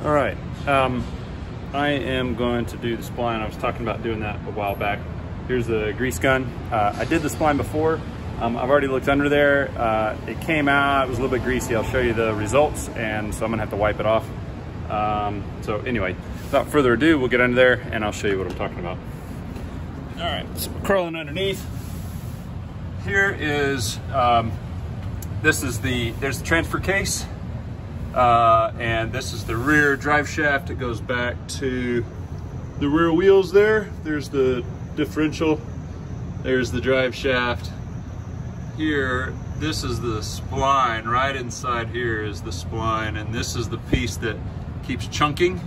All right, I am going to do the spline. I was talking about doing that a while back. Here's the grease gun. I did the spline before. I've already looked under there. It came out, it was a little bit greasy. I'll show you the results, and so I'm gonna have to wipe it off. So anyway, without further ado, we'll get under there and I'll show you what I'm talking about. All right, so we're crawling underneath. Here is, there's the transfer case. And this is the rear drive shaft. It goes back to the rear wheels there. There's the differential. There's the drive shaft. Here, this is the spline. Right inside here is the spline, and this is the piece that keeps chunking.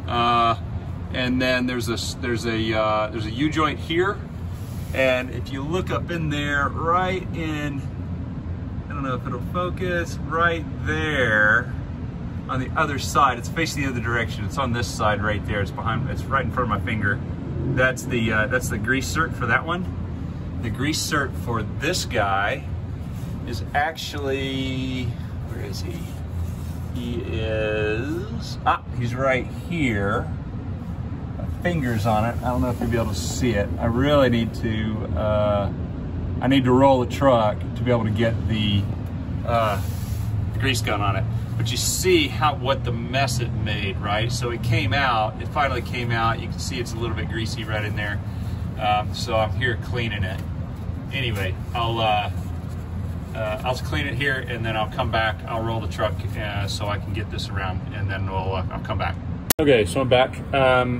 And then there's a U-joint here. And if you look up in there, right in, I don't know if it'll focus, right there on the other side, it's facing the other direction. It's on this side right there. It's right in front of my finger. That's the grease cert for that one. The grease cert for this guy is actually, where is he? He's right here. Fingers on it. I don't know if you'll be able to see it. I really need to, I need to roll the truck to be able to get the grease gun on it. But you see what the mess it made, right? So it came out, it finally came out. You can see it's a little bit greasy right in there. So I'm here cleaning it. Anyway, I'll clean it here and then I'll come back. I'll roll the truck so I can get this around, and then I'll come back. Okay, so I'm back.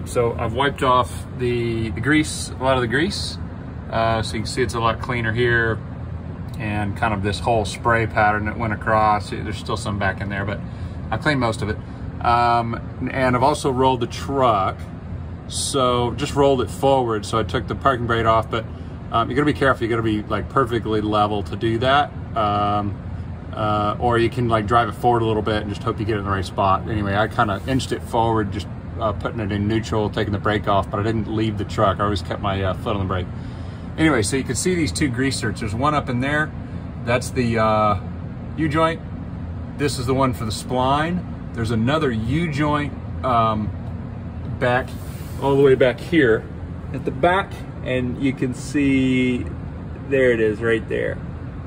So I've wiped off the grease, a lot of the grease. So you can see it's a lot cleaner here, and kind of this whole spray pattern that went across. There's still some back in there, but I cleaned most of it. And I've also rolled the truck. So just rolled it forward. So I took the parking brake off, but you gotta be careful. You gotta be like perfectly level to do that. Or you can like drive it forward a little bit and just hope you get it in the right spot. Anyway, I kind of inched it forward, just putting it in neutral, taking the brake off, but I didn't leave the truck. I always kept my foot on the brake. Anyway, so you can see these two grease certs. There's one up in there. That's the U-joint. This is the one for the spline. There's another U-joint back, all the way back here at the back, and you can see, there it is right there.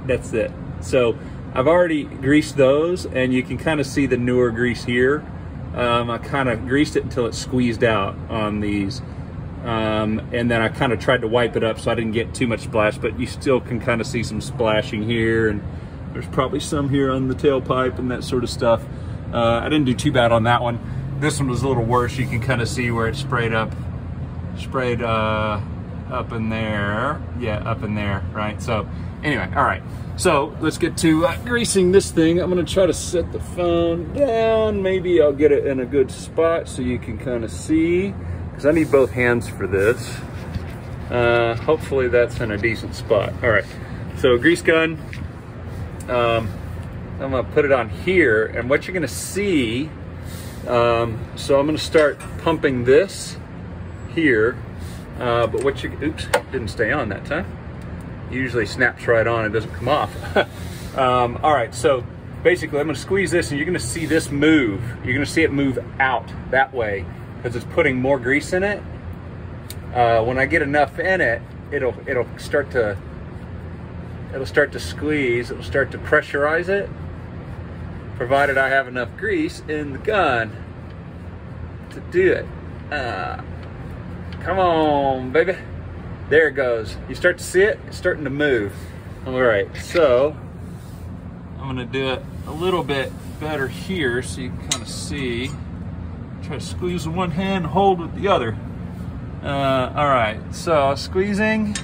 That's it. So I've already greased those, and you can kind of see the newer grease here. I kind of greased it until it squeezed out on these. And then I kind of tried to wipe it up so I didn't get too much splash, but you still can kind of see some splashing here, and there's probably some here on the tailpipe and that sort of stuff. I didn't do too bad on that one. This one was a little worse. You can kind of see where it sprayed up in there. Yeah, up in there, right? So anyway, all right. So let's get to greasing this thing. I'm gonna try to set the phone down. Maybe I'll get it in a good spot so you can kind of see, because I need both hands for this. Hopefully that's in a decent spot. All right, so grease gun. I'm gonna put it on here, and what you're gonna see, so I'm gonna start pumping this here, but what you, oops, didn't stay on that time. Usually snaps right on, it doesn't come off. All right, so basically I'm gonna squeeze this, and you're gonna see this move. You're gonna see it move out that way, because it's putting more grease in it. When I get enough in it, it'll start to squeeze. It'll start to pressurize it, provided I have enough grease in the gun to do it. Come on, baby. There it goes. You start to see it? It's starting to move. All right, so I'm gonna do it a little bit better here so you can kind of see. Try to squeeze with one hand, hold with the other. All right, so squeezing.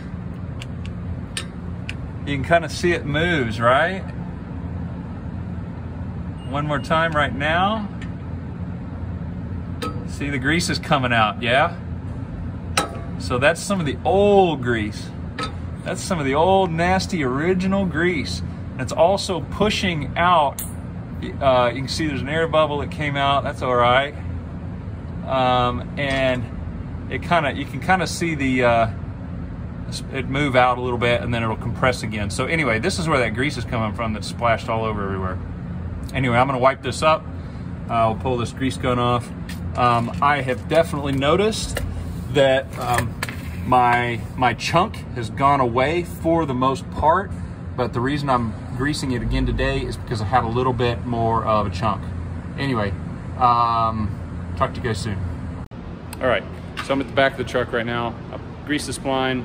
You can kind of see it moves, right? One more time right now. See, the grease is coming out, yeah? So that's some of the old grease. That's some of the old nasty original grease. And it's also pushing out. You can see there's an air bubble that came out. That's all right. And it you can kind of see it move out a little bit, and then it'll compress again. So anyway, this is where that grease is coming from that's splashed all over everywhere. Anyway, I'm gonna wipe this up, I'll pull this grease gun off. I have definitely noticed that my chunk has gone away for the most part, but the reason I'm greasing it again today is because I had a little bit more of a chunk. Anyway, talk to you guys soon. All right, so I'm at the back of the truck right now. I've greased the spline.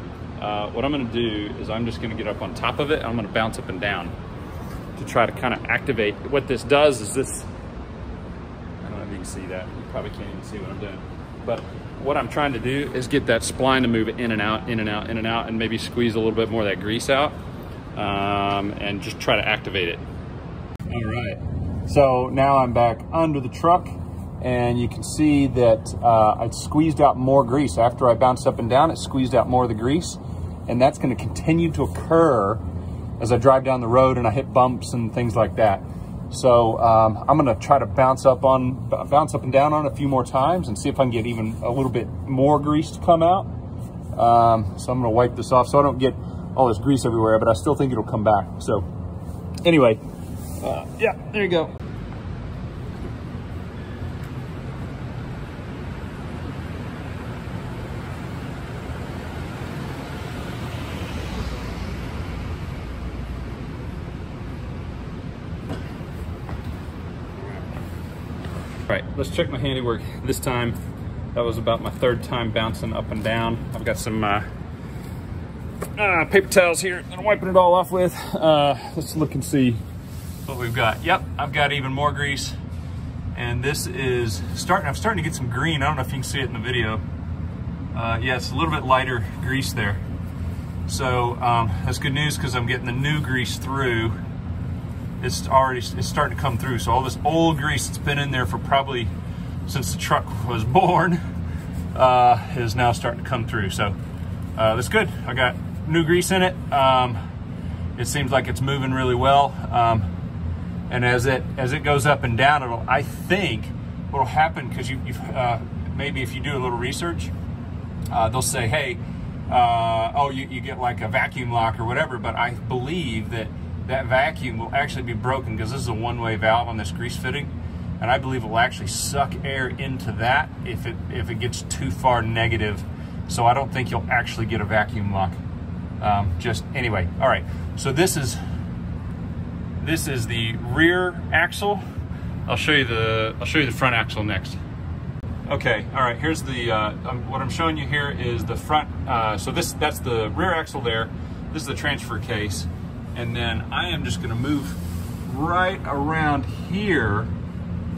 What I'm gonna do is I'm just gonna get up on top of it and I'm gonna bounce up and down to try to kind of activate. What this does is this, I don't know if you can see that. You probably can't even see what I'm doing. But what I'm trying to do is get that spline to move in and out, in and out, in and out, and maybe squeeze a little bit more of that grease out, and just try to activate it. All right, so now I'm back under the truck, and you can see that I squeezed out more grease. After I bounced up and down, it squeezed out more of the grease, and that's gonna continue to occur as I drive down the road and I hit bumps and things like that. So I'm gonna try to bounce up and down on it a few more times and see if I can get even a little bit more grease to come out. So I'm gonna wipe this off so I don't get all this grease everywhere, but I still think it'll come back. So anyway, yeah, there you go. All right, let's check my handiwork this time. That was about my third time bouncing up and down. I've got some paper towels here that I'm wiping it all off with. Let's look and see what we've got. Yep, I've got even more grease. And this is I'm starting to get some green. I don't know if you can see it in the video. Yeah, it's a little bit lighter grease there. So that's good news because I'm getting the new grease through. It's starting to come through. So all this old grease that's been in there for probably since the truck was born is now starting to come through. So that's good. I got new grease in it. It seems like it's moving really well. And as it goes up and down, I think what'll happen, because maybe if you do a little research, they'll say, hey, oh, you get like a vacuum lock or whatever, but I believe that vacuum will actually be broken because this is a one-way valve on this grease fitting, and I believe it will actually suck air into that if it gets too far negative. So I don't think you'll actually get a vacuum lock. Just anyway, all right. So this is the rear axle. I'll show you the front axle next. Okay, all right. Here's the what I'm showing you here is the front. So that's the rear axle there. This is the transfer case. And then I am just gonna move right around here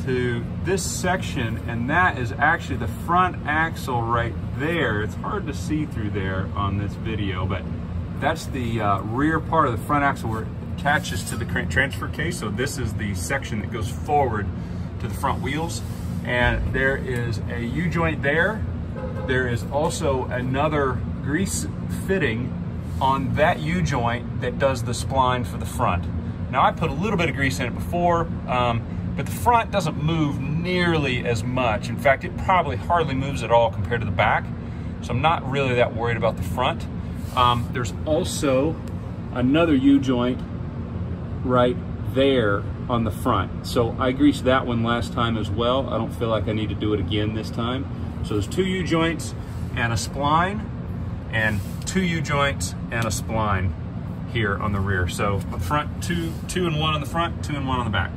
to this section, and that is actually the front axle right there. It's hard to see through there on this video, but that's the rear part of the front axle where it attaches to the transfer case. So this is the section that goes forward to the front wheels. And there is a U-joint there. There is also another grease fitting on that U-joint that does the spline for the front. Now I put a little bit of grease in it before, but the front doesn't move nearly as much. In fact, it probably hardly moves at all compared to the back. So I'm not really that worried about the front. There's also another U-joint right there on the front. So I greased that one last time as well. I don't feel like I need to do it again this time. So there's two U-joints and a spline, and two U-joints and a spline here on the rear. So the front, two and one on the front, 2 and 1 on the back.